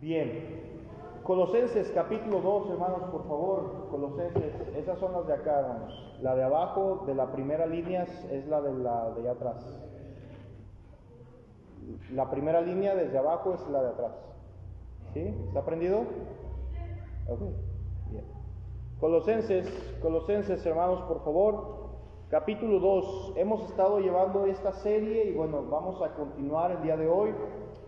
Bien, Colosenses capítulo 2, hermanos, por favor. Colosenses, esas son las de acá, hermanos. La de abajo, de la primera línea, es la de allá atrás. La primera línea desde abajo es la de atrás. ¿Sí? ¿Está aprendido? Ok, bien. Colosenses, hermanos, por favor. Capítulo 2. Hemos estado llevando esta serie y bueno, vamos a continuar el día de hoy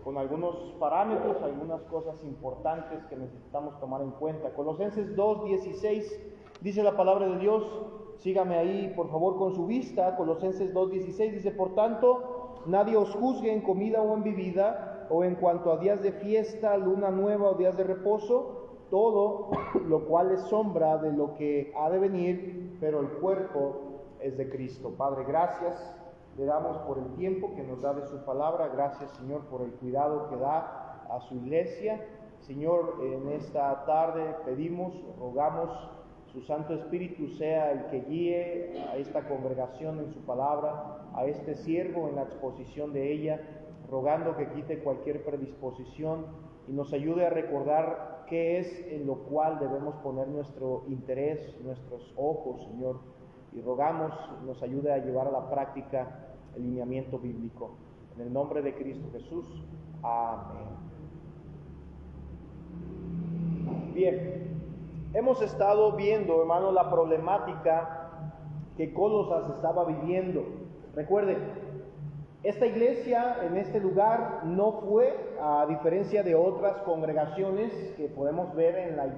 con algunos parámetros, algunas cosas importantes que necesitamos tomar en cuenta. Colosenses 2:16 dice la palabra de Dios. Sígame ahí, por favor, con su vista. Colosenses 2:16 dice: por tanto, nadie os juzgue en comida o en bebida, o en cuanto a días de fiesta, luna nueva o días de reposo, todo lo cual es sombra de lo que ha de venir, pero el cuerpo es de Cristo. Padre, gracias le damos por el tiempo que nos da de su palabra. Gracias, Señor, por el cuidado que da a su iglesia. Señor, en esta tarde pedimos, rogamos, su Santo Espíritu sea el que guíe a esta congregación en su palabra, a este siervo en la exposición de ella, rogando que quite cualquier predisposición y nos ayude a recordar qué es en lo cual debemos poner nuestro interés, nuestros ojos, Señor. Y rogamos nos ayude a llevar a la práctica el lineamiento bíblico. En el nombre de Cristo Jesús. Amén. Bien, hemos estado viendo, hermano, la problemática que Colosas estaba viviendo. Recuerden, esta iglesia en este lugar no fue, a diferencia de otras congregaciones que podemos ver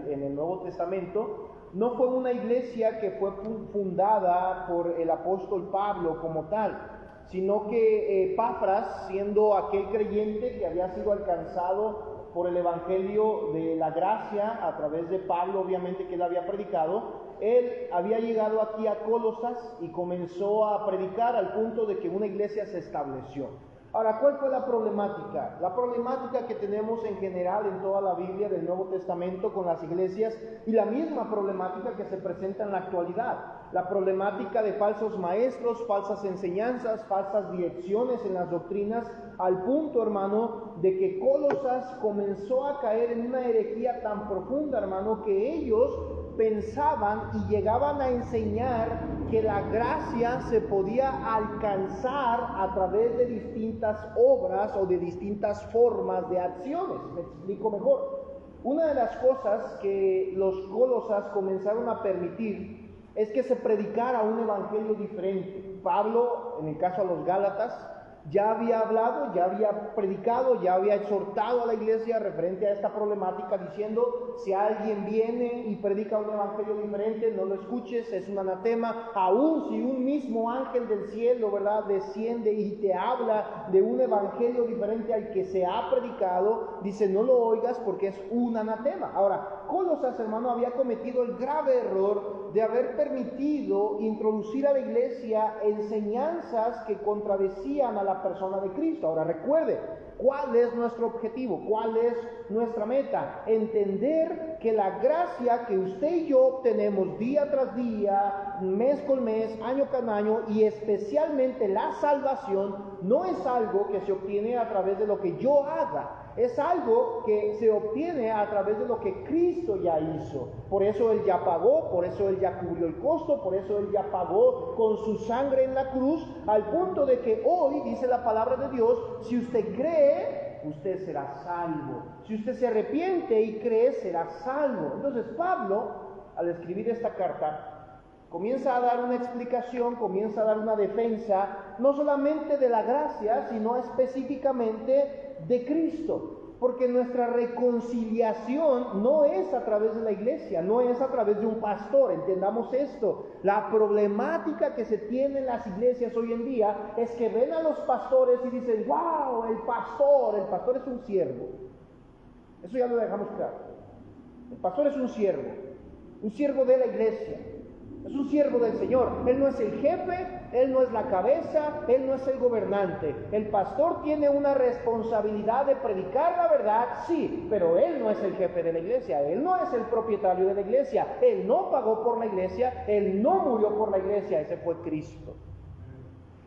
en el Nuevo Testamento, no fue una iglesia que fue fundada por el apóstol Pablo como tal, sino que Epafras, siendo aquel creyente que había sido alcanzado por el evangelio de la gracia a través de Pablo, obviamente que él había predicado, él había llegado aquí a Colosas y comenzó a predicar al punto de que una iglesia se estableció. Ahora, ¿cuál fue la problemática? La problemática que tenemos en general en toda la Biblia del Nuevo Testamento con las iglesias y la misma problemática que se presenta en la actualidad. La problemática de falsos maestros, falsas enseñanzas, falsas direcciones en las doctrinas, al punto, hermano, de que Colosas comenzó a caer en una herejía tan profunda, hermano, que ellos pensaban y llegaban a enseñar que la gracia se podía alcanzar a través de distintas obras o de distintas formas de acciones. Me explico mejor. Una de las cosas que los Colosas comenzaron a permitir es que se predicara un evangelio diferente. Pablo, en el caso a los Gálatas, ya había hablado, ya había predicado, ya había exhortado a la iglesia referente a esta problemática, diciendo: si alguien viene y predica un evangelio diferente, no lo escuches, es un anatema. Aún si un mismo ángel del cielo, ¿verdad?, desciende y te habla de un evangelio diferente al que se ha predicado, dice: no lo oigas porque es un anatema. Ahora, Colosas, hermano, había cometido el grave error de haber permitido introducir a la iglesia enseñanzas que contradecían a la persona de Cristo. Ahora recuerde, ¿cuál es nuestro objetivo? ¿Cuál es nuestra meta? Entender que la gracia que usted y yo obtenemos día tras día, mes con mes, año con año, y especialmente la salvación, no es algo que se obtiene a través de lo que yo haga. Es algo que se obtiene a través de lo que Cristo ya hizo. Por eso Él ya pagó, por eso Él ya cubrió el costo, por eso Él ya pagó con su sangre en la cruz, al punto de que hoy, dice la palabra de Dios, si usted cree, usted será salvo. Si usted se arrepiente y cree, será salvo. Entonces Pablo, al escribir esta carta, comienza a dar una explicación, comienza a dar una defensa, no solamente de la gracia, sino específicamente de Cristo. Porque nuestra reconciliación no es a través de la iglesia, no es a través de un pastor, entendamos esto. La problemática que se tiene en las iglesias hoy en día es que ven a los pastores y dicen: wow, el pastor es un siervo. Eso ya lo dejamos claro. El pastor es un siervo de la iglesia. Es un siervo del Señor. Él no es el jefe, él no es la cabeza, él no es el gobernante. El pastor tiene una responsabilidad de predicar la verdad, sí, pero él no es el jefe de la iglesia, él no es el propietario de la iglesia, él no pagó por la iglesia, él no murió por la iglesia, ese fue Cristo.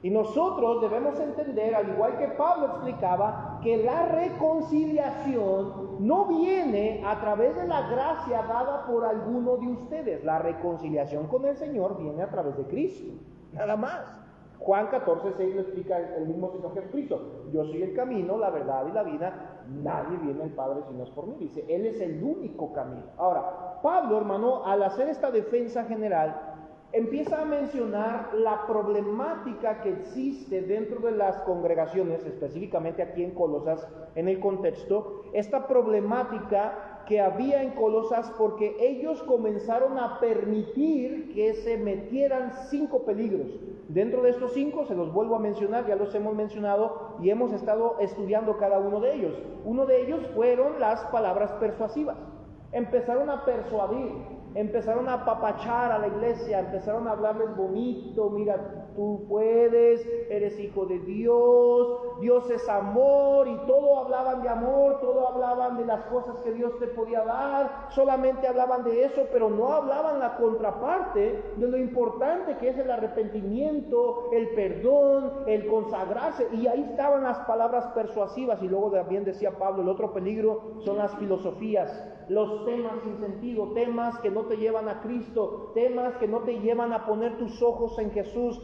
Y nosotros debemos entender, al igual que Pablo explicaba, que la reconciliación no viene a través de la gracia dada por alguno de ustedes. La reconciliación con el Señor viene a través de Cristo, nada más. Juan 14:6 lo explica el mismo Señor Jesucristo. Yo soy el camino, la verdad y la vida. Nadie viene al Padre si no es por mí. Dice, Él es el único camino. Ahora, Pablo, hermano, al hacer esta defensa general, empieza a mencionar la problemática que existe dentro de las congregaciones, específicamente aquí en Colosas, en el contexto, esta problemática que había en Colosas porque ellos comenzaron a permitir que se metieran 5 peligros. Dentro de estos 5, se los vuelvo a mencionar, ya los hemos mencionado y hemos estado estudiando cada uno de ellos. Uno de ellos fueron las palabras persuasivas. Empezaron a persuadir, empezaron a apapachar a la iglesia, empezaron a hablarles bonito, mira, tú puedes, eres hijo de Dios, Dios es amor, y todo hablaban de amor, todo hablaban de las cosas que Dios te podía dar, solamente hablaban de eso, pero no hablaban la contraparte de lo importante que es el arrepentimiento, el perdón, el consagrarse, y ahí estaban las palabras persuasivas. Y luego también decía Pablo, el otro peligro son las filosofías, los temas sin sentido, temas que no te llevan a Cristo, temas que no te llevan a poner tus ojos en Jesús,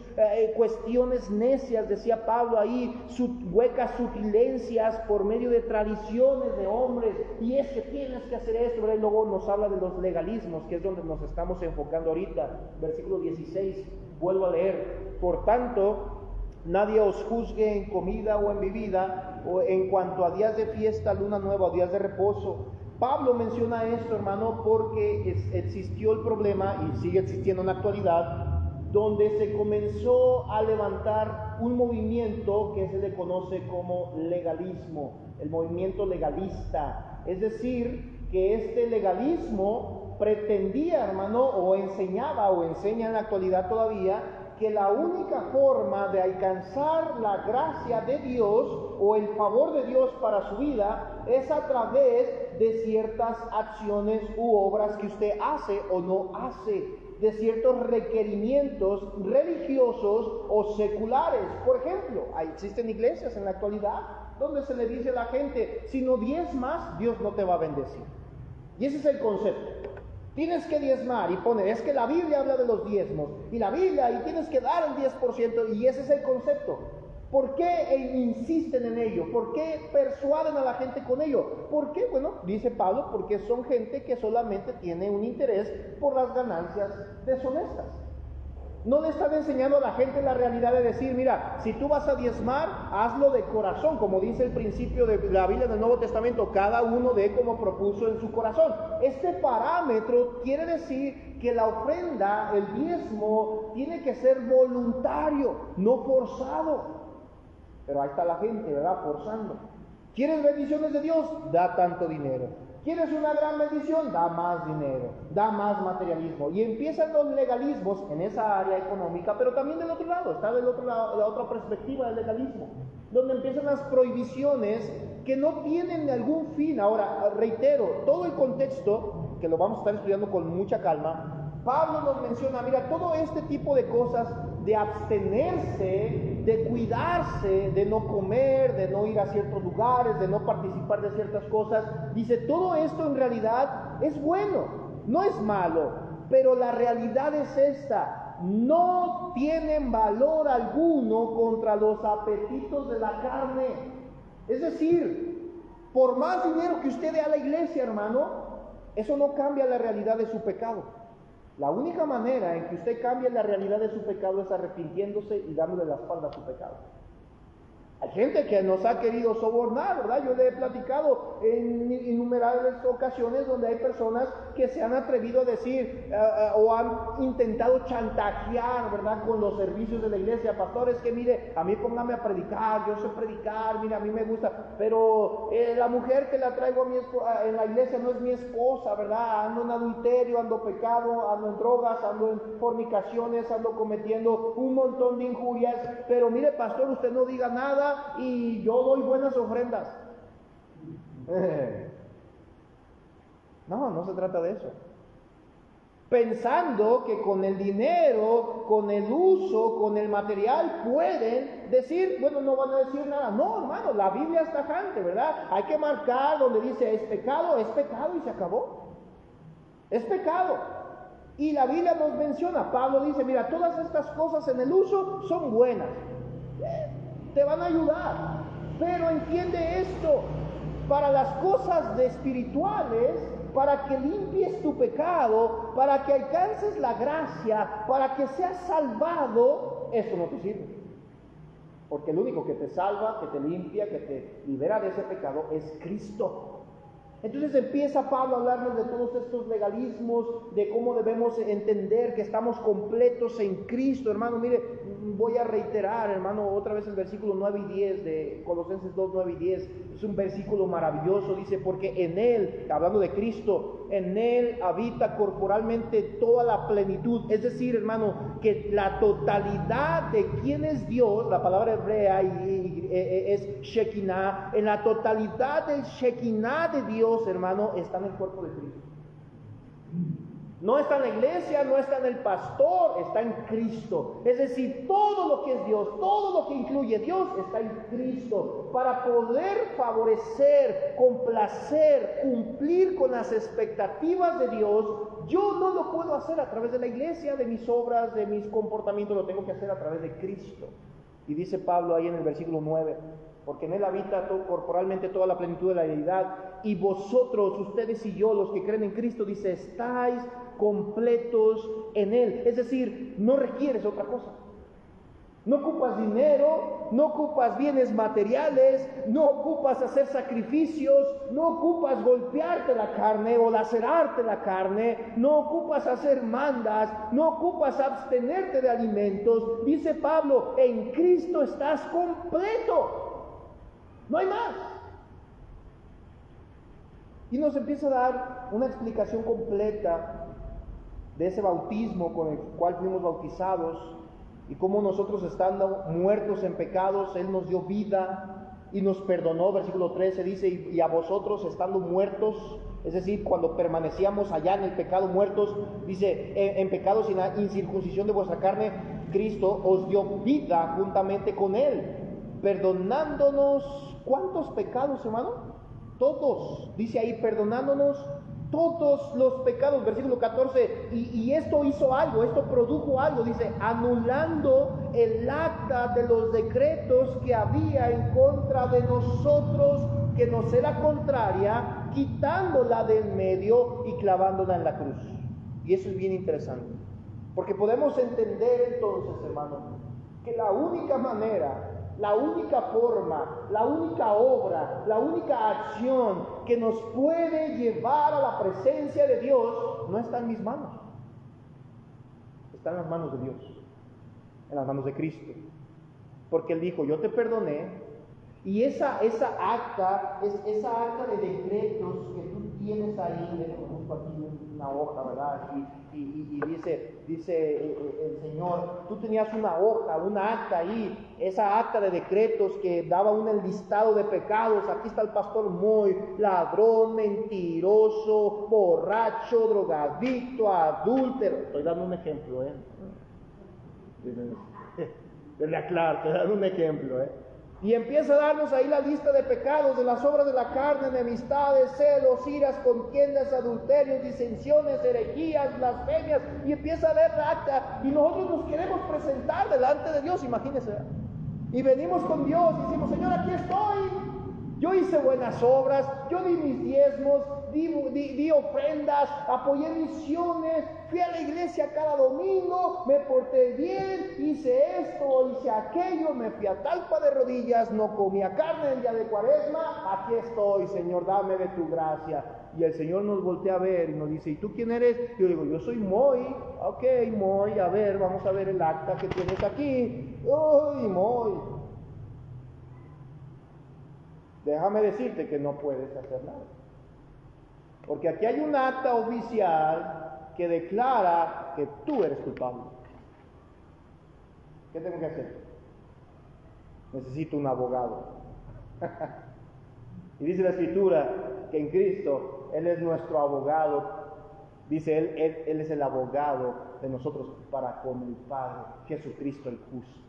cuestiones necias, decía Pablo ahí, huecas sutilencias por medio de tradiciones de hombres, y es que tienes que hacer esto, ¿verdad? Y luego nos habla de los legalismos, que es donde nos estamos enfocando ahorita, versículo 16, vuelvo a leer, por tanto, nadie os juzgue en comida o en bebida, o en cuanto a días de fiesta, luna nueva o días de reposo. Pablo menciona esto, hermano, porque existió el problema, y sigue existiendo en la actualidad, donde se comenzó a levantar un movimiento que se le conoce como legalismo, el movimiento legalista. Es decir, que este legalismo pretendía, hermano, o enseñaba o enseña en la actualidad todavía, que la única forma de alcanzar la gracia de Dios o el favor de Dios para su vida es a través de ciertas acciones u obras que usted hace o no hace, de ciertos requerimientos religiosos o seculares. Por ejemplo, existen iglesias en la actualidad donde se le dice a la gente, si no diezmas, Dios no te va a bendecir. Y ese es el concepto. Tienes que diezmar, y pone, es que la Biblia habla de los diezmos, y la Biblia, y tienes que dar el 10%, y ese es el concepto. ¿Por qué insisten en ello? ¿Por qué persuaden a la gente con ello? ¿Por qué? Bueno, dice Pablo, porque son gente que solamente tiene un interés por las ganancias deshonestas. No le están enseñando a la gente la realidad de decir, mira, si tú vas a diezmar, hazlo de corazón, como dice el principio de la Biblia del Nuevo Testamento, cada uno dé como propuso en su corazón. Este parámetro quiere decir que la ofrenda, el diezmo, tiene que ser voluntario, no forzado. Pero ahí está la gente, ¿verdad? Forzando. ¿Quieres bendiciones de Dios? Da tanto dinero. ¿Quieres una gran bendición? Da más dinero, da más materialismo. Y empiezan los legalismos en esa área económica, pero también del otro lado, está del otro lado, la otra perspectiva del legalismo, donde empiezan las prohibiciones que no tienen algún fin. Ahora, reitero, todo el contexto, que lo vamos a estar estudiando con mucha calma, Pablo nos menciona, mira, todo este tipo de cosas, de abstenerse, de cuidarse, de no comer, de no ir a ciertos lugares, de no participar de ciertas cosas, dice, todo esto en realidad es bueno, no es malo, pero la realidad es esta, no tienen valor alguno contra los apetitos de la carne. Es decir, por más dinero que usted dé a la iglesia, hermano, eso no cambia la realidad de su pecado. La única manera en que usted cambie la realidad de su pecado es arrepintiéndose y dándole la espalda a su pecado. Hay gente que nos ha querido sobornar, ¿verdad? Yo le he platicado en innumerables ocasiones donde hay personas que se han atrevido a decir o han intentado chantajear, ¿verdad? Con los servicios de la iglesia. Pastores, que mire, a mí póngame a predicar, yo sé predicar, mire, a mí me gusta, pero la mujer que la traigo en la iglesia no es mi esposa, ¿verdad? Ando en adulterio, ando pecado, ando en drogas, ando en fornicaciones, ando cometiendo un montón de injurias, pero mire, pastor, usted no diga nada, y yo doy buenas ofrendas. No se trata de eso. pensando que con el dinero, con el uso, con el material pueden decir, bueno, no van a decir nada. No, hermano, la Biblia es tajante, ¿verdad? Hay que marcar donde dice es pecado y se acabó. Es pecado. Y la Biblia nos menciona, Pablo dice, mira, todas estas cosas en el uso son buenas, te van a ayudar, pero entiende esto, para las cosas de espirituales, para que limpies tu pecado, para que alcances la gracia, para que seas salvado, eso no te sirve. Porque el único que te salva, que te limpia, que te libera de ese pecado es Cristo. Entonces empieza Pablo a hablarnos de todos estos legalismos, de cómo debemos entender que estamos completos en Cristo. Hermano, mire, voy a reiterar, hermano, otra vez el versículo 9 y 10 de Colosenses 2, 9 y 10. Es un versículo maravilloso, dice, porque en Él, hablando de Cristo, en Él habita corporalmente toda la plenitud. Es decir, hermano, que la totalidad de quién es Dios, la palabra hebrea es Shekinah, en la totalidad del Shekinah de Dios, hermano, está en el cuerpo de Cristo. No está en la iglesia, no está en el pastor, está en Cristo. Es decir, todo lo que es Dios, todo lo que incluye Dios está en Cristo. Para poder favorecer, complacer, cumplir con las expectativas de Dios, yo no lo puedo hacer a través de la iglesia, de mis obras, de mis comportamientos, lo tengo que hacer a través de Cristo. Y dice Pablo ahí en el versículo 9, porque en Él habita corporalmente toda la plenitud de la deidad, y vosotros, ustedes y yo, los que creen en Cristo, dice, estáis completos en Él. Es decir, no requieres otra cosa. No ocupas dinero, no ocupas bienes materiales, no ocupas hacer sacrificios, no ocupas golpearte la carne o lacerarte la carne, no ocupas hacer mandas, no ocupas abstenerte de alimentos. Dice Pablo, en Cristo estás completo. No hay más. Y nos empieza a dar una explicación completa de ese bautismo con el cual fuimos bautizados y cómo nosotros, estando muertos en pecados, Él nos dio vida y nos perdonó. Versículo 13 dice, y a vosotros estando muertos, es decir, cuando permanecíamos allá en el pecado muertos, dice, en pecado sin la incircuncisión de vuestra carne, Cristo os dio vida juntamente con Él, perdonándonos, ¿cuántos pecados, hermano? Todos, dice ahí, perdonándonos todos los pecados. Versículo 14, y esto hizo algo, esto produjo algo, dice, anulando el acta de los decretos que había en contra de nosotros, que nos era contraria, quitándola del medio y clavándola en la cruz. Y eso es bien interesante, porque podemos entender entonces, hermano, que la única manera, la única forma, la única obra, la única acción que nos puede llevar a la presencia de Dios no está en mis manos, está en las manos de Dios, en las manos de Cristo. Porque Él dijo, yo te perdoné, y esa acta de decretos que tú tienes ahí, justo aquí una hoja, ¿verdad? Y dice el Señor, tú tenías una hoja, una acta ahí, esa acta de decretos que daba un listado de pecados. Aquí está el pastor Moy, ladrón, mentiroso, borracho, drogadicto, adúltero. Estoy dando un ejemplo, Claro, estoy dando un ejemplo, Y empieza a darnos ahí la lista de pecados, de las obras de la carne, enemistades, celos, iras, contiendas, adulterios, disensiones, herejías, blasfemias, y empieza a ver la acta, y nosotros nos queremos presentar delante de Dios, imagínense, y venimos con Dios y decimos, Señor, aquí estoy, yo hice buenas obras, yo di mis diezmos, di ofrendas, apoyé misiones, fui a la iglesia cada domingo, me porté bien, hice esto, hice aquello, me fui a Talpa de rodillas, no comía carne el día de Cuaresma, aquí estoy, Señor, dame de tu gracia. Y el Señor nos voltea a ver y nos dice, ¿y tú quién eres? Yo digo, yo soy Moy. Ok, Moy, a ver, vamos a ver el acta que tienes aquí. Uy, Moy, déjame decirte que no puedes hacer nada. Porque aquí hay un acta oficial que declara que tú eres culpable. ¿Qué tengo que hacer? Necesito un abogado. Y dice la Escritura que en Cristo Él es nuestro abogado Dice Él es el abogado de nosotros para con el Padre, Jesucristo el justo.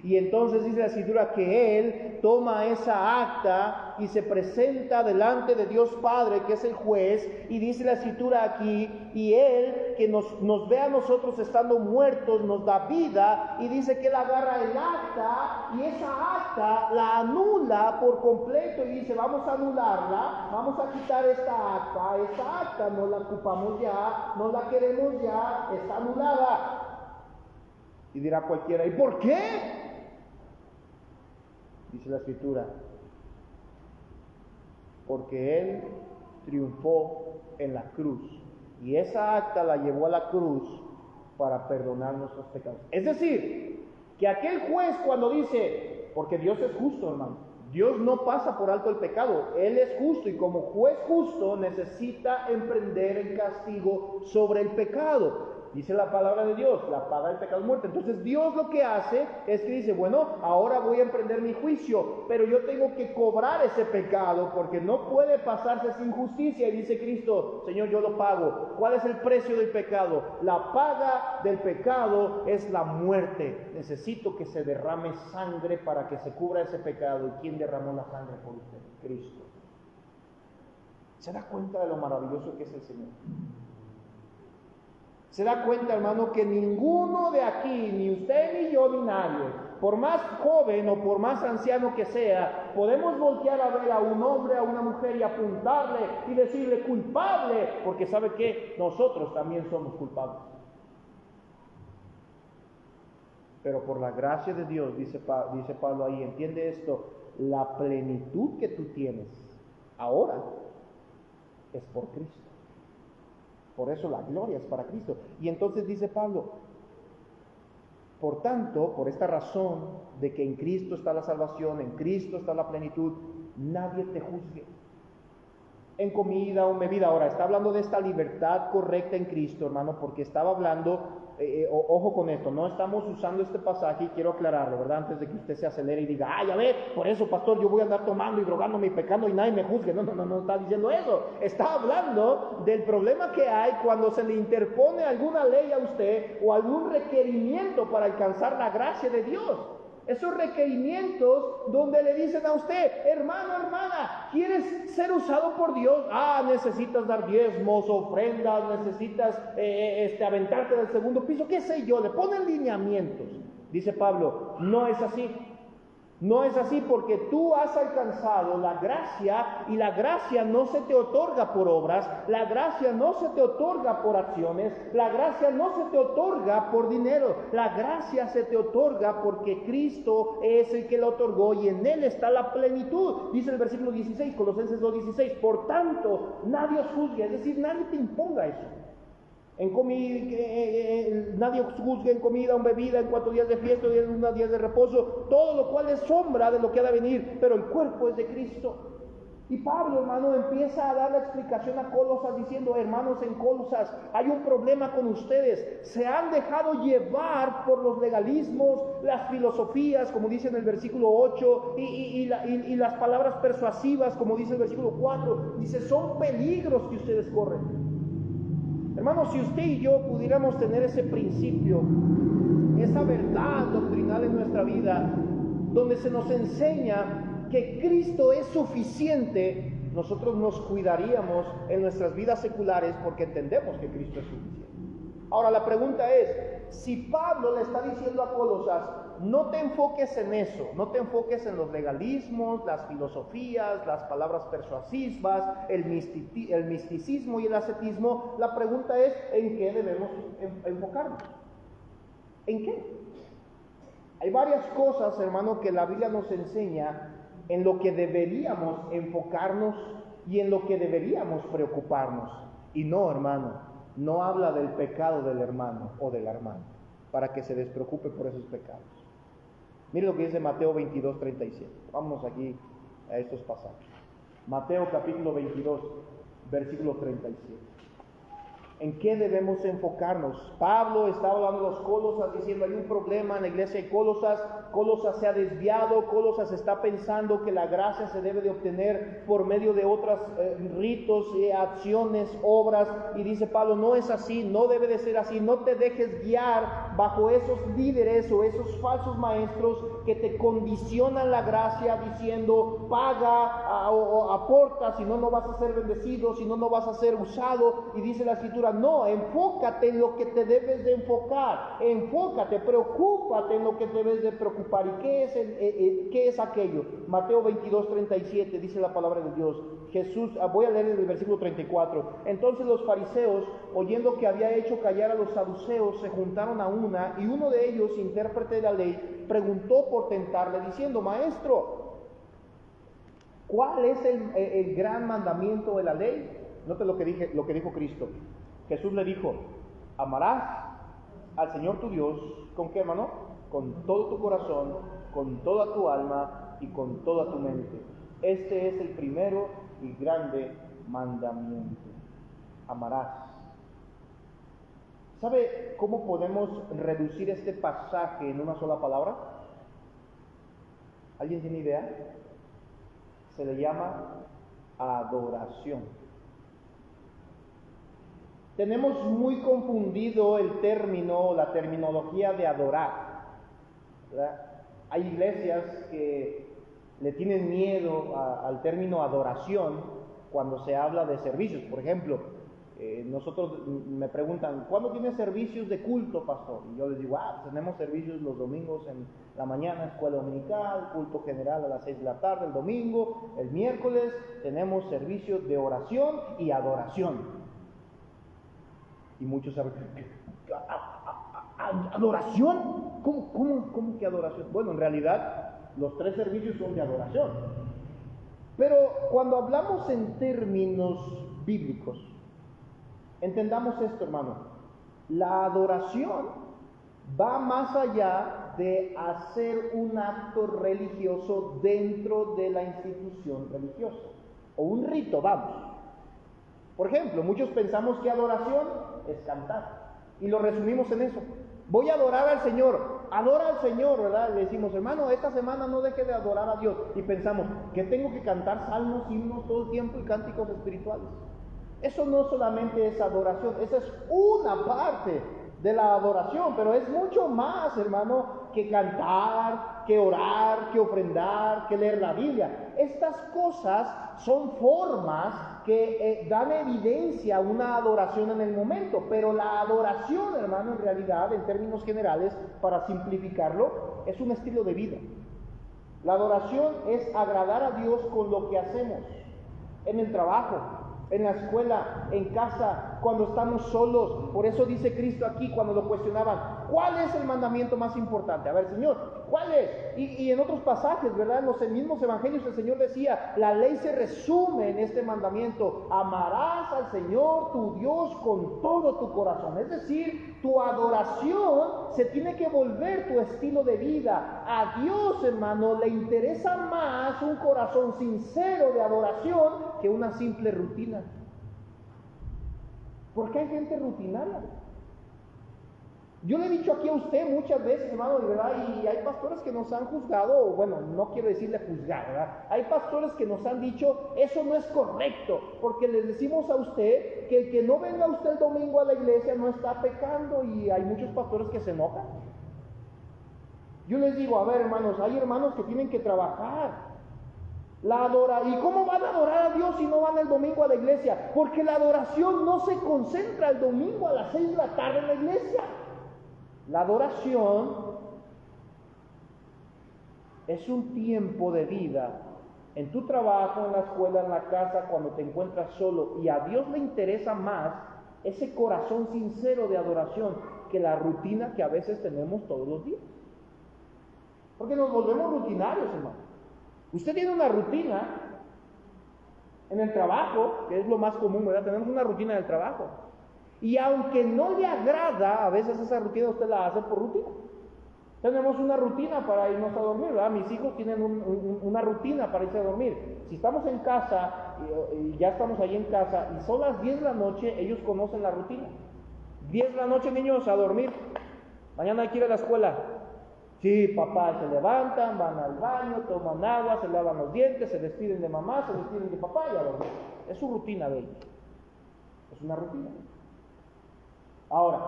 Y entonces dice la Escritura que Él toma esa acta y se presenta delante de Dios Padre, que es el juez, y dice la Escritura aquí, y Él que nos ve a nosotros estando muertos, nos da vida, y dice que Él agarra el acta, y esa acta la anula por completo, y dice, vamos a anularla, vamos a quitar esta acta no la ocupamos ya, no la queremos ya, está anulada. Y dirá cualquiera, ¿y por qué? Dice la Escritura, porque Él triunfó en la cruz, y esa acta la llevó a la cruz para perdonar nuestros pecados. Es decir, que aquel juez cuando dice, porque Dios es justo, hermano, Dios no pasa por alto el pecado, Él es justo, y como juez justo necesita emprender el castigo sobre el pecado. Dice la palabra de Dios, la paga del pecado es muerte. Entonces Dios lo que hace es que dice, bueno, ahora voy a emprender mi juicio, pero yo tengo que cobrar ese pecado, porque no puede pasarse sin justicia. Y dice Cristo, Señor, yo lo pago. ¿Cuál es el precio del pecado? La paga del pecado es la muerte. Necesito que se derrame sangre para que se cubra ese pecado. ¿Y quién derramó la sangre por usted? Cristo. ¿Se da cuenta de lo maravilloso que es el Señor? Se da cuenta, hermano, que ninguno de aquí, ni usted, ni yo, ni nadie, por más joven o por más anciano que sea, podemos voltear a ver a un hombre, a una mujer y apuntarle y decirle culpable, porque ¿sabe qué? Nosotros también somos culpables. Pero por la gracia de Dios, dice Pablo ahí, entiende esto, la plenitud que tú tienes ahora es por Cristo. Por eso la gloria es para Cristo. Y entonces dice Pablo, por tanto, por esta razón de que en Cristo está la salvación, en Cristo está la plenitud, nadie te juzgue en comida o en bebida. Ahora, está hablando de esta libertad correcta en Cristo, hermano, porque estaba hablando, ojo con esto, no estamos usando este pasaje, y quiero aclararlo, ¿verdad? Antes de que usted se acelere y diga, ya ve, por eso, pastor, yo voy a andar tomando y drogándome y pecando y nadie me juzgue. No está diciendo eso. Está hablando del problema que hay cuando se le interpone alguna ley a usted o algún requerimiento para alcanzar la gracia de Dios. Esos requerimientos donde le dicen a usted, hermano, hermana, ¿quieres ser usado por Dios? Necesitas dar diezmos, ofrendas, necesitas aventarte del segundo piso, qué sé yo, le ponen lineamientos. Dice Pablo, no es así. No es así, porque tú has alcanzado la gracia, y la gracia no se te otorga por obras, la gracia no se te otorga por acciones, la gracia no se te otorga por dinero, la gracia se te otorga porque Cristo es el que la otorgó y en Él está la plenitud. Dice el versículo 16, Colosenses 2:16, por tanto, nadie os juzgue, es decir, nadie te imponga eso. Nadie juzgue en comida o en bebida, en 4 días de fiesta y en 1 día de reposo, todo lo cual es sombra de lo que ha de venir, pero el cuerpo es de Cristo. Y Pablo, hermano, empieza a dar la explicación a Colosas diciendo, hermanos en Colosas, hay un problema con ustedes, se han dejado llevar por los legalismos, las filosofías, como dice en el versículo 8, y las palabras persuasivas, como dice el versículo 4, dice, son peligros que ustedes corren. Hermanos, si usted y yo pudiéramos tener ese principio, esa verdad doctrinal en nuestra vida, donde se nos enseña que Cristo es suficiente, nosotros nos cuidaríamos en nuestras vidas seculares porque entendemos que Cristo es suficiente. Ahora la pregunta es, si Pablo le está diciendo a Colosas, no te enfoques en eso, no te enfoques en los legalismos, las filosofías, las palabras persuasivas, el misticismo y el ascetismo, la pregunta es, ¿en qué debemos enfocarnos? ¿En qué? Hay varias cosas, hermano, que la Biblia nos enseña en lo que deberíamos enfocarnos y en lo que deberíamos preocuparnos. Y no, hermano, no habla del pecado del hermano o de la hermana, para que se despreocupe por esos pecados. Mire lo que dice Mateo 22:37. Vamos aquí a estos pasajes. Mateo capítulo 22, versículo 37. ¿En qué debemos enfocarnos? Pablo estaba hablando a los Colosas diciendo, hay un problema en la iglesia de Colosas, Colosas se ha desviado, Colosas está pensando que la gracia se debe de obtener por medio de otros ritos, acciones, obras, y dice Pablo, no es así, no debe de ser así, no te dejes guiar bajo esos líderes o esos falsos maestros que te condicionan la gracia diciendo, paga o aporta, si no, no vas a ser bendecido, si no, no vas a ser usado, y dice la Escritura, no, enfócate en lo que te debes de enfocar, enfócate, preocúpate en lo que debes de preocupar. ¿Y qué es aquello? Mateo 22:37 dice la palabra de Dios. Jesús, voy a leer el versículo 34. Entonces los fariseos, oyendo que había hecho callar a los saduceos, se juntaron a una, y uno de ellos, intérprete de la ley, preguntó por tentarle, diciendo, Maestro, ¿cuál es el gran mandamiento de la ley? Note lo que dijo Cristo. Jesús le dijo, amarás al Señor tu Dios, ¿con qué, hermano? Con todo tu corazón, con toda tu alma y con toda tu mente. Este es el primero y grande mandamiento. Amarás. ¿Sabe cómo podemos reducir este pasaje en una sola palabra? ¿Alguien tiene idea? Se le llama adoración. Tenemos muy confundido el término, la terminología de adorar, ¿verdad? Hay iglesias que le tienen miedo al término adoración cuando se habla de servicios. Por ejemplo, nosotros me preguntan, ¿cuándo tienes servicios de culto, pastor? Y yo les digo, tenemos servicios los domingos en la mañana, escuela dominical, culto general a las 6 de la tarde, el domingo, el miércoles tenemos servicios de oración y adoración. Y muchos saben, ¿adoración? ¿Cómo que adoración? Bueno, en realidad los 3 servicios son de adoración. Pero cuando hablamos en términos bíblicos, entendamos esto, hermano. La adoración va más allá de hacer un acto religioso dentro de la institución religiosa, o un rito, vamos. Por ejemplo, muchos pensamos que adoración es cantar, y lo resumimos en eso. Voy a adorar al Señor, adora al Señor, ¿verdad? Le decimos, hermano, esta semana no deje de adorar a Dios. Y pensamos, ¿que tengo que cantar salmos, himnos todo el tiempo y cánticos espirituales? Eso no solamente es adoración, esa es una parte de la adoración, pero es mucho más, hermano, que cantar, que orar, que ofrendar, que leer la Biblia. Estas cosas son formas que dan evidencia a una adoración en el momento, pero la adoración, hermano, en realidad, en términos generales, para simplificarlo, es un estilo de vida. La adoración es agradar a Dios con lo que hacemos, en el trabajo, en la escuela, en casa, cuando estamos solos. Por eso dice Cristo aquí cuando lo cuestionaban, ¿cuál es el mandamiento más importante? A ver, Señor, ¿cuál es? Y en otros pasajes, ¿verdad? En los mismos evangelios el Señor decía, la ley se resume en este mandamiento, amarás al Señor tu Dios con todo tu corazón. Es decir, tu adoración se tiene que volver tu estilo de vida. A Dios, hermano, le interesa más un corazón sincero de adoración que una simple rutina. Porque hay gente rutinaria. Yo le he dicho aquí a usted muchas veces, hermano, ¿verdad? Y hay pastores que nos han juzgado, bueno, no quiero decirle juzgar, ¿verdad? Hay pastores que nos han dicho, eso no es correcto, porque les decimos a usted que el que no venga usted el domingo a la iglesia no está pecando, y hay muchos pastores que se enojan. Yo les digo, a ver, hermanos, hay hermanos que tienen que trabajar. ¿Y cómo van a adorar a Dios si no van el domingo a la iglesia? Porque la adoración no se concentra el domingo a las 6 de la tarde en la iglesia. La adoración es un tiempo de vida en tu trabajo, en la escuela, en la casa, cuando te encuentras solo, y a Dios le interesa más ese corazón sincero de adoración que la rutina que a veces tenemos todos los días. Porque nos volvemos rutinarios, hermano. Usted tiene una rutina en el trabajo, que es lo más común, ¿verdad? Tenemos una rutina en el trabajo. Y aunque no le agrada, a veces esa rutina usted la hace por rutina. Tenemos una rutina para irnos a dormir, ¿verdad? Mis hijos tienen una rutina para irse a dormir. Si estamos en casa, y ya estamos ahí en casa, y son las 10 de la noche, ellos conocen la rutina. 10 de la noche, niños, a dormir. Mañana hay que ir a la escuela. Sí, papá, se levantan, van al baño, toman agua, se lavan los dientes, se despiden de mamá, se despiden de papá y a dormir. Es su rutina de ellos. Es una rutina. Ahora,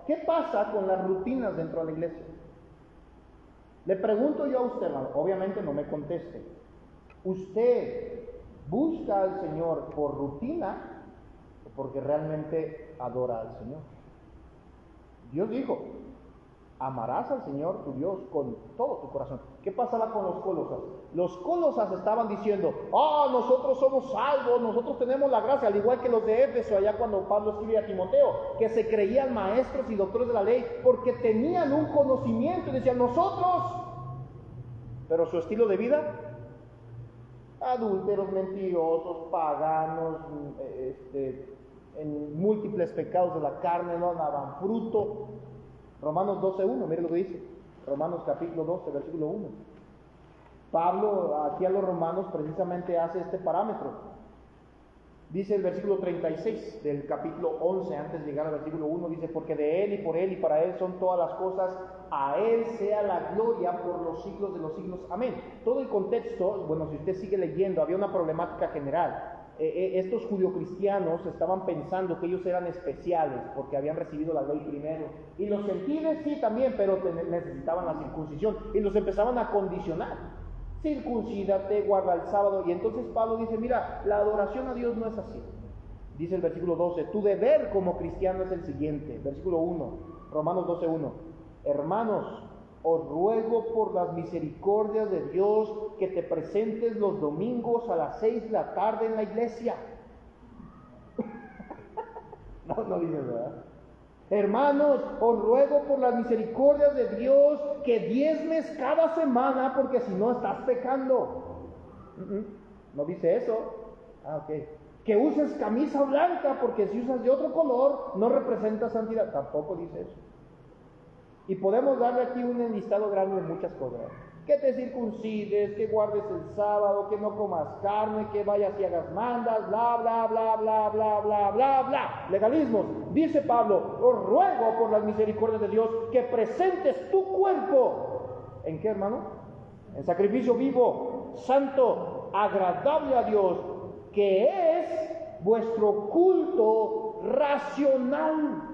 ¿qué pasa con las rutinas dentro de la iglesia? Le pregunto yo a usted, hermano, obviamente no me conteste. ¿Usted busca al Señor por rutina o porque realmente adora al Señor? Dios dijo: amarás al Señor tu Dios con todo tu corazón. ¿Qué pasaba con los Cólosas? Los Cólosas estaban diciendo: nosotros somos salvos, nosotros tenemos la gracia, al igual que los de Éfeso, allá cuando Pablo escribe a Timoteo, que se creían maestros y doctores de la ley, porque tenían un conocimiento y decían: nosotros. Pero su estilo de vida: adúlteros, mentirosos, paganos, en múltiples pecados de la carne, no daban fruto. Romanos 12:1, mire lo que dice. Romanos capítulo 12, versículo 1. Pablo aquí a los romanos precisamente hace este parámetro. Dice el versículo 36 del capítulo 11, antes de llegar al versículo 1, dice: porque de Él y por Él y para Él son todas las cosas, a Él sea la gloria por los siglos de los siglos. Amén. Todo el contexto, bueno, si usted sigue leyendo, había una problemática general. Estos judio-cristianos estaban pensando que ellos eran especiales porque habían recibido la ley primero. Y los gentiles sí también, pero necesitaban la circuncisión. Y los empezaban a condicionar: circuncídate, guarda el sábado. Y entonces Pablo dice: mira, la adoración a Dios no es así. Dice el versículo 12: tu deber como cristiano es el siguiente. Versículo 1, Romanos 12:1. Hermanos, os ruego por las misericordias de Dios que te presentes los domingos a las 6 de la tarde en la iglesia. No dice, ¿verdad? Hermanos, os ruego por las misericordias de Dios que diezmes cada semana, porque si no estás pecando. No dice eso. Ok. Que uses camisa blanca, porque si usas de otro color no representa santidad. Tampoco dice eso. Y podemos darle aquí un enlistado grande de muchas cosas. Que te circuncides, que guardes el sábado, que no comas carne, que vayas y hagas mandas, bla, bla, bla, bla, bla, bla, bla, bla. Legalismos. Dice Pablo: os ruego por las misericordias de Dios que presentes tu cuerpo. ¿En qué, hermano? En sacrificio vivo, santo, agradable a Dios, que es vuestro culto racional.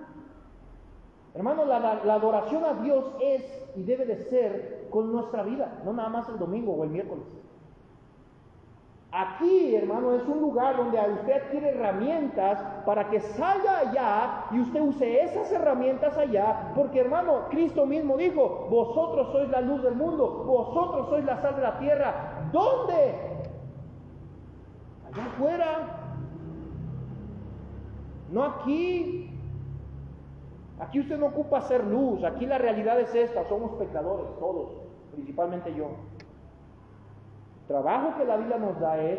Hermano, la adoración a Dios es y debe de ser con nuestra vida, no nada más el domingo o el miércoles. Aquí, hermano, es un lugar donde usted adquiere herramientas para que salga allá y usted use esas herramientas allá, porque, hermano, Cristo mismo dijo: vosotros sois la luz del mundo, vosotros sois la sal de la tierra. ¿Dónde? Allá afuera, no aquí. Aquí usted no ocupa hacer luz. Aquí la realidad es esta: somos pecadores todos, principalmente yo. El trabajo que la Biblia nos da es: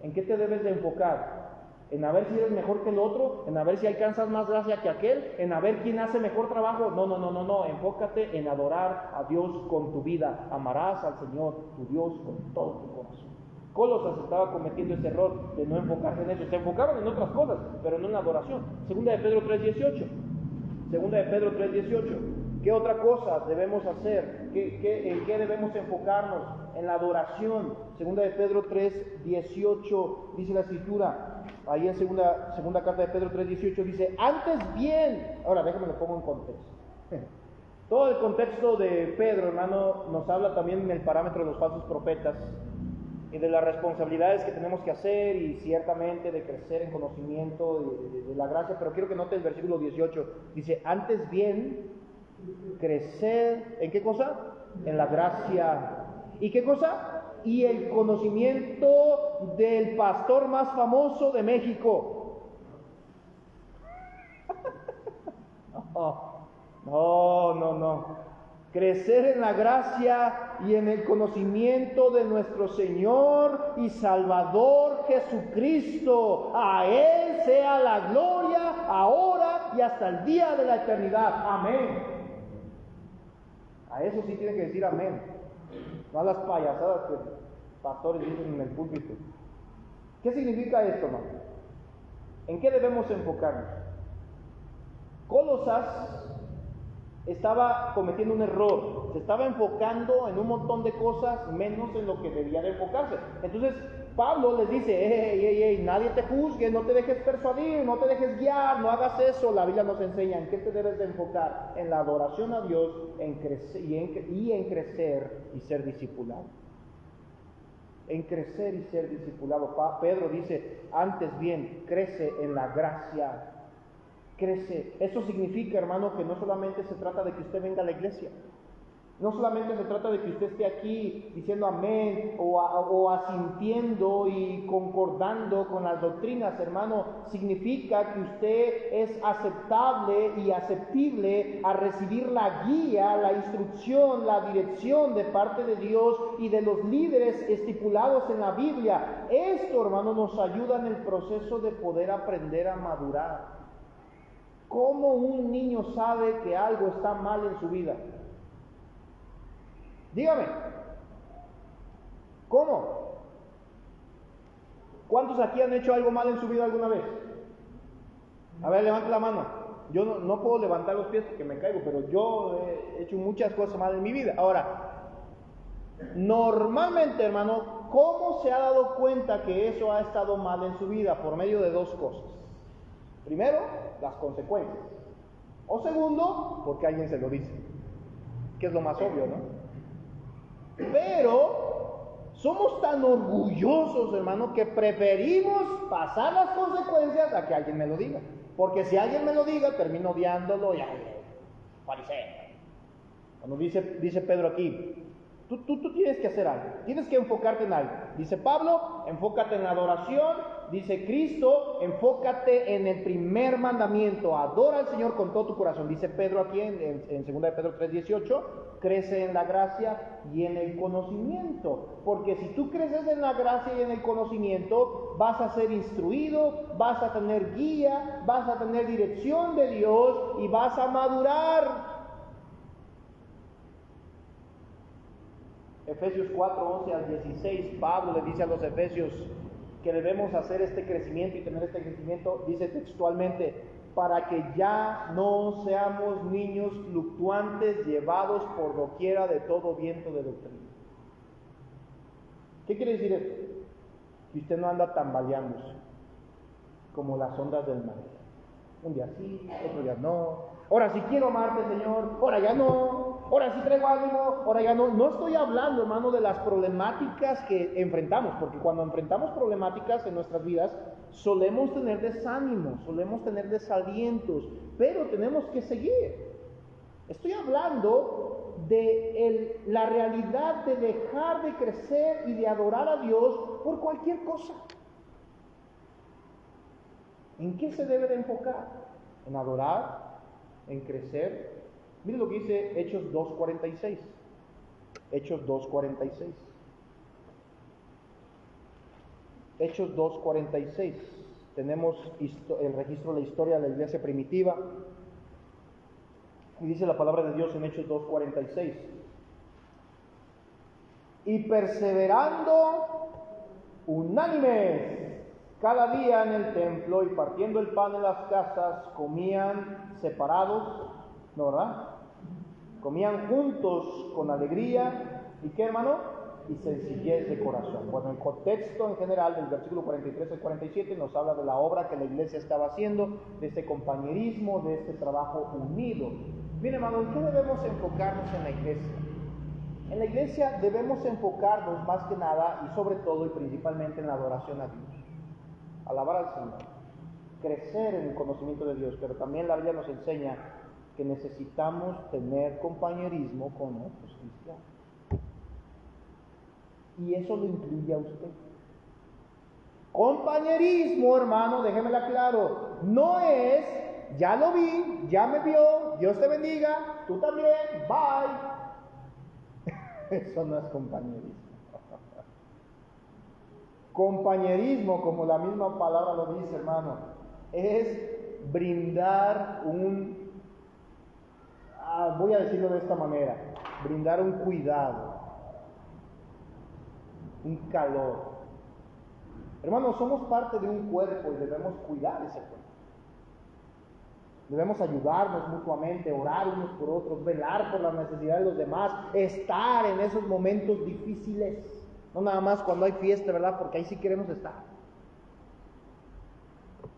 ¿en qué te debes de enfocar? ¿En a ver si eres mejor que el otro? ¿En a ver si alcanzas más gracia que aquel? ¿En a ver quién hace mejor trabajo? No, enfócate en adorar a Dios con tu vida. Amarás al Señor tu Dios con todo tu corazón. Colosas estaba cometiendo ese error de no enfocarse en eso. Se enfocaban en otras cosas, pero no en la adoración. Segunda de Pedro 3:18. Segunda de Pedro 3:18. ¿Qué otra cosa debemos hacer? ¿En qué debemos enfocarnos? En la adoración. Segunda de Pedro 3:18 dice la Escritura. Ahí en segunda carta de Pedro 3:18 dice: antes bien. Ahora déjame lo pongo en contexto. Todo el contexto de Pedro, hermano, nos habla también en el parámetro de los falsos profetas y de las responsabilidades que tenemos que hacer, y ciertamente de crecer en conocimiento de la gracia. Pero quiero que note el versículo 18. Dice: antes bien, crecer, ¿en qué cosa? En la gracia. ¿Y qué cosa? Y el conocimiento del pastor más famoso de México. No. Crecer en la gracia y en el conocimiento de nuestro Señor y Salvador Jesucristo. A Él sea la gloria ahora y hasta el día de la eternidad. Amén. A eso sí tiene que decir amén. No a las payasadas que pastores dicen en el púlpito. ¿Qué significa esto, hermano? ¿En qué debemos enfocarnos? Colosas estaba cometiendo un error, se estaba enfocando en un montón de cosas menos en lo que debía de enfocarse. Entonces Pablo les dice, hey, nadie te juzgue, no te dejes persuadir, no te dejes guiar, no hagas eso. La Biblia nos enseña en qué te debes de enfocar: en la adoración a Dios, en crecer en crecer y ser discipulado. En crecer y ser discipulado. Pedro dice, antes bien, crece en la gracia. Crece. Eso significa, hermano, que no solamente se trata de que usted venga a la iglesia. No solamente se trata de que usted esté aquí diciendo amén o asintiendo y concordando con las doctrinas, hermano. Significa que usted es aceptable y aceptible a recibir la guía, la instrucción, la dirección de parte de Dios y de los líderes estipulados en la Biblia. Esto, hermano, nos ayuda en el proceso de poder aprender a madurar. ¿Cómo un niño sabe que algo está mal en su vida? Dígame, ¿cómo? ¿Cuántos aquí han hecho algo mal en su vida alguna vez? A ver, levante la mano. Yo no puedo levantar los pies porque me caigo, pero yo he hecho muchas cosas mal en mi vida. Ahora, normalmente, hermano, ¿cómo se ha dado cuenta que eso ha estado mal en su vida? Por medio de dos cosas. Primero, las consecuencias. O segundo, porque alguien se lo dice, que es lo más obvio, ¿no? Pero somos tan orgullosos, hermano, que preferimos pasar las consecuencias a que alguien me lo diga. Porque si alguien me lo diga, termino odiándolo y fariseo. Cuando dice Pedro aquí, tú tienes que hacer algo, tienes que enfocarte en algo. Dice Pablo, enfócate en la adoración. Dice Cristo, enfócate en el primer mandamiento, adora al Señor con todo tu corazón. Dice Pedro aquí en 2 de Pedro 3:18, crece en la gracia y en el conocimiento. Porque si tú creces en la gracia y en el conocimiento, vas a ser instruido, vas a tener guía, vas a tener dirección de Dios y vas a madurar. Efesios 4:11 al 16, Pablo le dice a los efesios que debemos hacer este crecimiento y tener este crecimiento, dice textualmente, para que ya no seamos niños fluctuantes llevados por doquiera de todo viento de doctrina. ¿Qué quiere decir esto? Que usted no anda tambaleándose como las ondas del mar. Un día sí, otro día no. Ahora sí quiero amarte, Señor, ahora ya no. Ahora sí traigo ánimo, ahora ya no. No estoy hablando, hermano, de las problemáticas que enfrentamos, porque cuando enfrentamos problemáticas en nuestras vidas, solemos tener desánimos, solemos tener desalientos, pero tenemos que seguir. Estoy hablando de la realidad de dejar de crecer y de adorar a Dios por cualquier cosa. ¿En qué se debe de enfocar? En adorar, en crecer. Mire lo que dice Hechos 2:46. Hechos 2:46. Hechos 2:46. Tenemos el registro de la historia de la iglesia primitiva. Y dice la palabra de Dios en Hechos 2:46. Y perseverando unánimes cada día en el templo y partiendo el pan en las casas, comían separados, ¿no, verdad? Comían juntos con alegría. ¿Y qué, hermano? Y sencillez de corazón. Bueno, el contexto en general del versículo 43 al 47 nos habla de la obra que la iglesia estaba haciendo, de este compañerismo, de este trabajo unido. Mire, hermano, ¿en qué debemos enfocarnos en la iglesia? En la iglesia debemos enfocarnos más que nada y sobre todo y principalmente en la adoración a Dios. Alabar al Señor, crecer en el conocimiento de Dios, pero también la Biblia nos enseña que necesitamos tener compañerismo con otros cristianos. Y eso lo incluye a usted. Compañerismo, hermano, déjemela claro, no es, ya lo vi, ya me vio, Dios te bendiga, tú también, bye. Eso no es compañerismo. Compañerismo, como la misma palabra lo dice, hermano, es brindar voy a decirlo de esta manera, brindar un cuidado, un calor. Hermanos, somos parte de un cuerpo y debemos cuidar ese cuerpo. Debemos ayudarnos mutuamente, orar unos por otros, velar por las necesidades de los demás, estar en esos momentos difíciles. No nada más cuando hay fiesta, ¿verdad? Porque ahí sí queremos estar.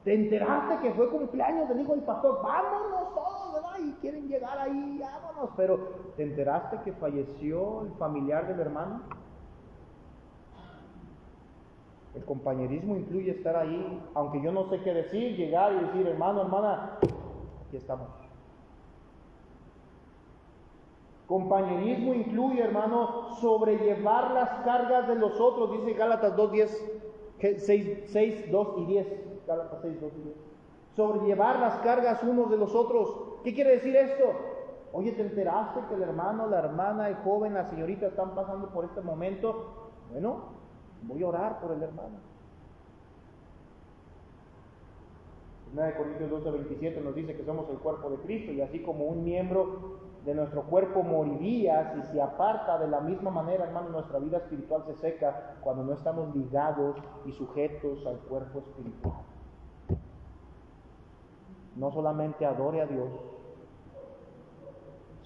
¿Te enteraste que fue cumpleaños del hijo del pastor? Vámonos todos, ¿verdad? Y quieren llegar ahí, vámonos. Pero ¿te enteraste que falleció el familiar del hermano? El compañerismo incluye estar ahí, aunque yo no sé qué decir, llegar y decir, hermano, hermana, aquí estamos. Compañerismo incluye, hermano, sobrellevar las cargas de los otros, dice Gálatas 6, 2 y 10. Gálatas 6, 2 y 10. Sobrellevar las cargas unos de los otros. ¿Qué quiere decir esto? Oye, ¿te enteraste que el hermano, la hermana, el joven, la señorita están pasando por este momento? Bueno, voy a orar por el hermano. 1 Corintios 12:27 nos dice que somos el cuerpo de Cristo, y así como un miembro de nuestro cuerpo moriría si se aparta, de la misma manera, hermano, nuestra vida espiritual se seca cuando no estamos ligados y sujetos al cuerpo espiritual. No solamente adore a Dios,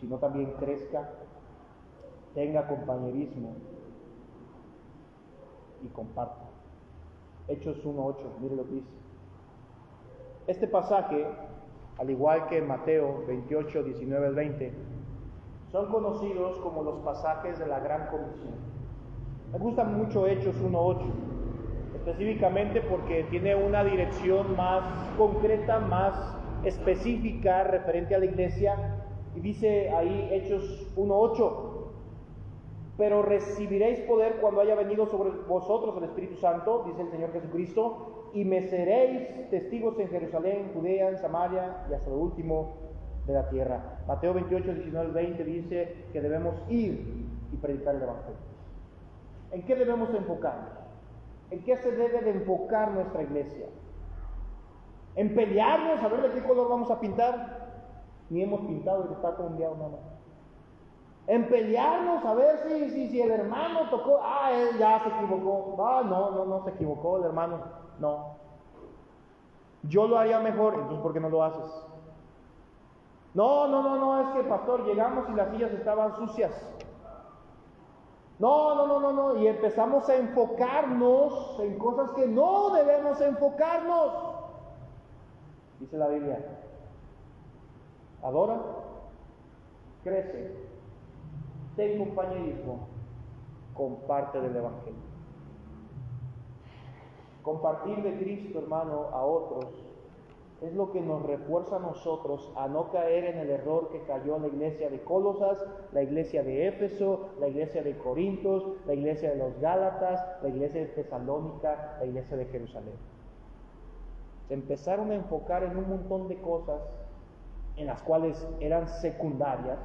sino también crezca, tenga compañerismo y comparta. Hechos 1:8, mire lo que dice. Este pasaje, al igual que Mateo 28, 19 al 20, son conocidos como los pasajes de la Gran Comisión. Me gusta mucho Hechos 1:8, específicamente porque tiene una dirección más concreta, más específica referente a la iglesia, y dice ahí Hechos 1:8: pero recibiréis poder cuando haya venido sobre vosotros el Espíritu Santo, dice el Señor Jesucristo, y me seréis testigos en Jerusalén, Judea, en Samaria y hasta lo último de la tierra. Mateo 28, 19 al 20 dice que debemos ir y predicar el Evangelio. ¿En qué debemos enfocarnos? ¿En qué se debe de enfocar nuestra iglesia? ¿En pelearnos a ver de qué color vamos a pintar? Ni hemos pintado, el que está ondeado nada más. En pelearnos a ver si el hermano tocó, él ya se equivocó, no se equivocó el hermano, no. Yo lo haría mejor, entonces ¿por qué no lo haces? No, es que pastor, llegamos y las sillas estaban sucias. No, y empezamos a enfocarnos en cosas que no debemos enfocarnos. Dice la Biblia, adora, crece, ten compañerismo, comparte del Evangelio. Compartir de Cristo, hermano, a otros es lo que nos refuerza a nosotros a no caer en el error que cayó la iglesia de Colosas, la iglesia de Éfeso, la iglesia de Corintios, la iglesia de los Gálatas, la iglesia de Tesalónica, la iglesia de Jerusalén. Se empezaron a enfocar en un montón de cosas en las cuales eran secundarias.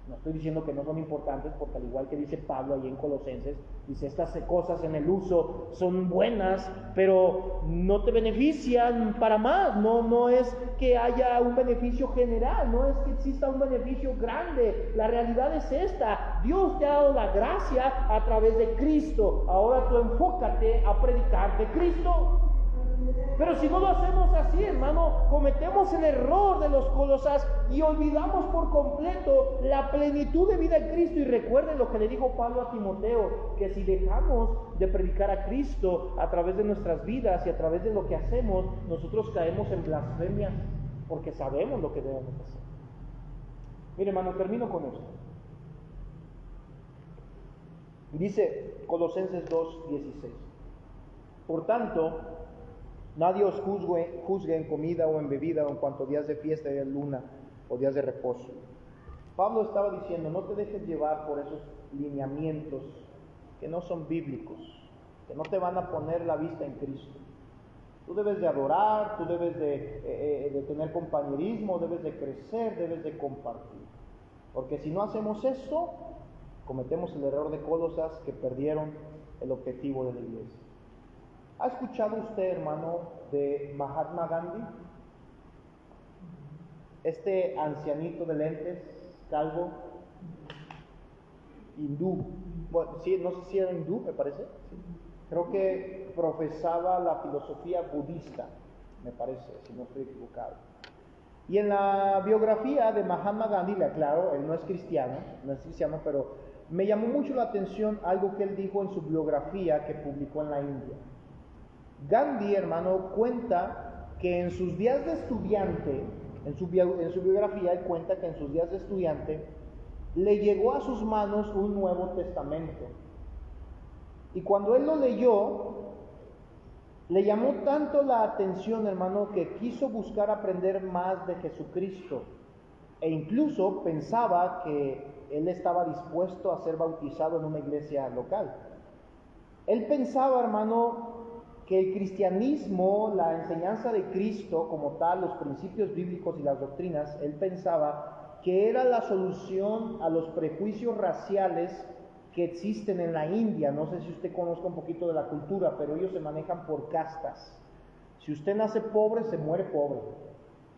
No estoy diciendo que no son importantes, porque al igual que dice Pablo ahí en Colosenses, dice, estas cosas en el uso son buenas, pero no te benefician para más. No es que haya un beneficio general, no es que exista un beneficio grande. La realidad es esta: Dios te ha dado la gracia a través de Cristo. Ahora tú enfócate a predicar de Cristo. Pero si no lo hacemos así, hermano, cometemos el error de los Colosas y olvidamos por completo la plenitud de vida en Cristo. Y recuerden lo que le dijo Pablo a Timoteo, que si dejamos de predicar a Cristo a través de nuestras vidas y a través de lo que hacemos, nosotros caemos en blasfemia, porque sabemos lo que debemos hacer. Mire, hermano, termino con esto. Dice Colosenses 2:16: por tanto, nadie os juzgue en comida o en bebida o en cuanto a días de fiesta y de luna o días de reposo. Pablo estaba diciendo, no te dejes llevar por esos lineamientos que no son bíblicos, que no te van a poner la vista en Cristo. Tú debes de adorar, tú debes de tener compañerismo, debes de crecer, debes de compartir. Porque si no hacemos esto, cometemos el error de Colosas, que perdieron el objetivo de la iglesia. ¿Ha escuchado usted, hermano, de Mahatma Gandhi? Este ancianito de lentes, calvo, hindú. Bueno, sí, no sé si era hindú, me parece. Sí. Creo que profesaba la filosofía budista, me parece, si no estoy equivocado. Y en la biografía de Mahatma Gandhi, le aclaro, él no es cristiano, pero me llamó mucho la atención algo que él dijo en su biografía que publicó en la India. Gandhi, hermano, cuenta que en sus días de estudiante, en su biografía él cuenta que en sus días de estudiante le llegó a sus manos un Nuevo Testamento. Y cuando él lo leyó, le llamó tanto la atención, hermano, que quiso buscar aprender más de Jesucristo. E incluso pensaba que él estaba dispuesto a ser bautizado en una iglesia local. Él pensaba, hermano, que el cristianismo, la enseñanza de Cristo como tal, los principios bíblicos y las doctrinas, él pensaba que era la solución a los prejuicios raciales que existen en la India. No sé si usted conozca un poquito de la cultura, pero ellos se manejan por castas. Si usted nace pobre, se muere pobre.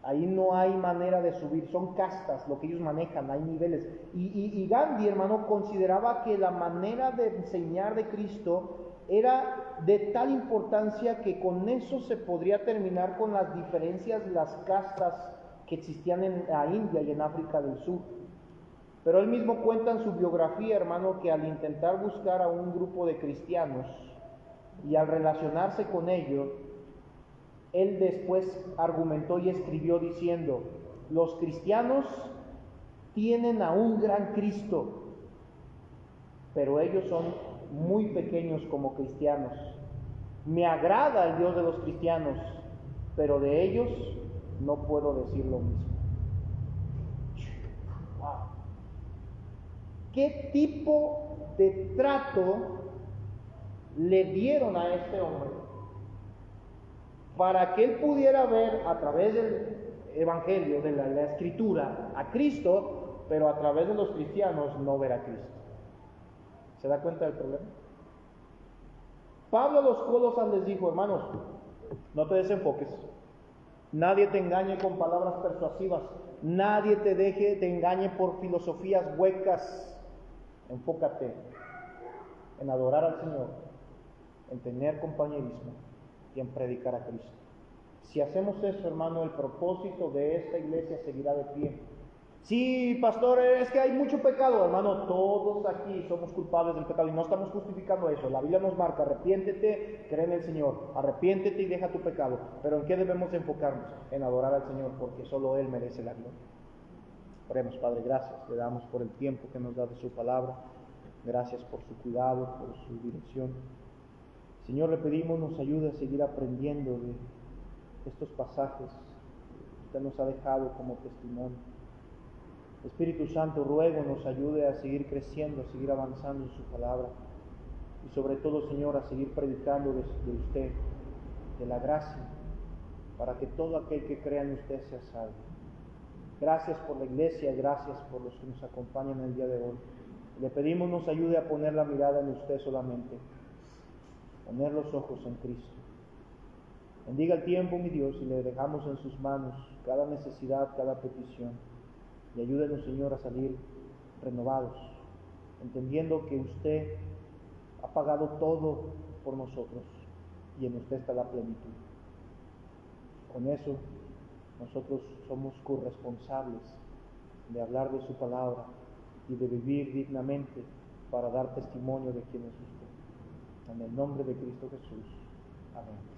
Ahí no hay manera de subir, son castas lo que ellos manejan, hay niveles. Y Gandhi, hermano, consideraba que la manera de enseñar de Cristo era de tal importancia que con eso se podría terminar con las diferencias, las castas que existían en la India y en África del Sur. Pero él mismo cuenta en su biografía, hermano, que al intentar buscar a un grupo de cristianos y al relacionarse con ellos, él después argumentó y escribió diciendo: los cristianos tienen a un gran Cristo, pero ellos son muy pequeños como cristianos. Me agrada el Dios de los cristianos, pero de ellos no puedo decir lo mismo. Wow. ¿Qué tipo de trato le dieron a este hombre para que él pudiera ver a través del Evangelio, de la Escritura, a Cristo, pero a través de los cristianos no ver a Cristo? ¿Se da cuenta del problema? Pablo a los Colosas les dijo: hermanos, no te desenfoques, nadie te engañe con palabras persuasivas, nadie te engañe por filosofías huecas. Enfócate en adorar al Señor, en tener compañerismo y en predicar a Cristo. Si hacemos eso, hermano, el propósito de esta iglesia seguirá de pie. Sí, pastor, es que hay mucho pecado, hermano. Todos aquí somos culpables del pecado y no estamos justificando eso. La Biblia nos marca: arrepiéntete, cree en el Señor, arrepiéntete y deja tu pecado. Pero ¿en qué debemos enfocarnos? En adorar al Señor, porque solo Él merece la gloria. Oremos. Padre, gracias, le damos por el tiempo que nos da de su palabra, gracias por su cuidado, por su dirección. Señor, le pedimos nos ayude a seguir aprendiendo de estos pasajes que usted nos ha dejado como testimonio. Espíritu Santo, ruego nos ayude a seguir creciendo, a seguir avanzando en su palabra y sobre todo, Señor, a seguir predicando de usted, de la gracia, para que todo aquel que crea en usted sea salvo. Gracias por la iglesia, gracias por los que nos acompañan el día de hoy. Le pedimos nos ayude a poner la mirada en usted solamente, poner los ojos en Cristo. Bendiga el tiempo, mi Dios, y le dejamos en sus manos cada necesidad, cada petición. Y ayúdenos, Señor, a salir renovados, entendiendo que usted ha pagado todo por nosotros y en usted está la plenitud. Con eso, nosotros somos corresponsables de hablar de su palabra y de vivir dignamente para dar testimonio de quién es usted. En el nombre de Cristo Jesús. Amén.